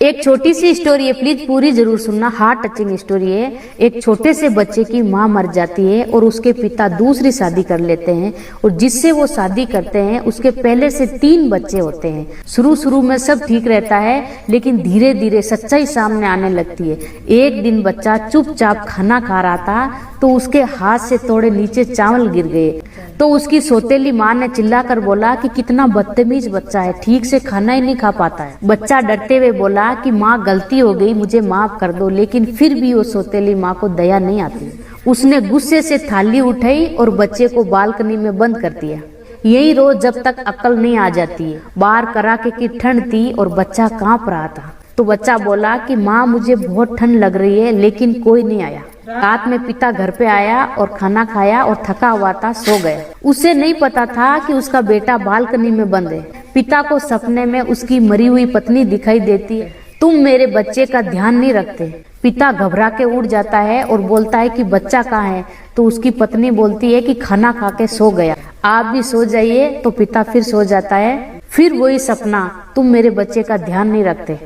एक छोटी सी स्टोरी है, प्लीज पूरी जरूर सुनना, हार्ट टचिंग स्टोरी है। एक छोटे से बच्चे की माँ मर जाती है और उसके पिता दूसरी शादी कर लेते हैं और जिससे वो शादी करते हैं उसके पहले से 3 बच्चे होते हैं। शुरू में सब ठीक रहता है लेकिन धीरे धीरे सच्चाई सामने आने लगती है। एक दिन बच्चा चुपचाप खाना खा रहा था तो उसके हाथ से थोड़े नीचे चावल गिर गए तो उसकी सौतेली माँ ने चिल्लाकर बोला कि कितना बदतमीज बच्चा है, ठीक से खाना ही नहीं खा पाता है। बच्चा डरते हुए बोला कि माँ गलती हो गई, मुझे माफ कर दो, लेकिन फिर भी वो सौतेली माँ को दया नहीं आती। उसने गुस्से से थाली उठाई और बच्चे को बालकनी में बंद कर दिया। यही रोज जब तक अकल नहीं आ जाती है। बाहर कड़ाके की ठंड थी और बच्चा कांप रहा था तो बच्चा बोला कि माँ मुझे बहुत ठंड लग रही है, लेकिन कोई नहीं आया। रात में पिता घर पे आया और खाना खाया और थका हुआ था, सो गया। उसे नहीं पता था कि उसका बेटा बालकनी में बंद है। पिता को सपने में उसकी मरी हुई पत्नी दिखाई देती है। तुम मेरे बच्चे का ध्यान नहीं रखते। पिता घबरा के उठ जाता है और बोलता है कि बच्चा कहाँ है, तो उसकी पत्नी बोलती है कि खाना खा के सो गया, आप भी सो जाइए। तो पिता फिर सो जाता है, फिर वही सपना, तुम मेरे बच्चे का ध्यान नहीं रखते।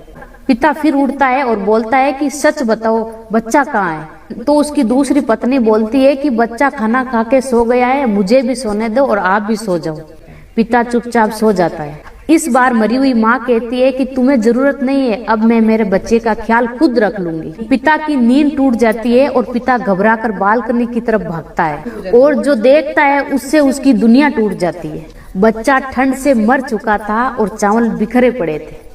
पिता फिर उठता है और बोलता है कि सच बताओ बच्चा कहाँ है। तो उसकी दूसरी पत्नी बोलती है कि बच्चा खाना खा के सो गया है, मुझे भी सोने दो और आप भी सो जाओ। पिता चुपचाप सो जाता है। इस बार मरी हुई माँ कहती है कि तुम्हें जरूरत नहीं है, अब मैं मेरे बच्चे का ख्याल खुद रख लूंगी। पिता की नींद टूट जाती है और पिता घबराकर बालकनी की तरफ भागता है और जो देखता है उससे उसकी दुनिया टूट जाती है। बच्चा ठंड से मर चुका था और चावल बिखरे पड़े थे।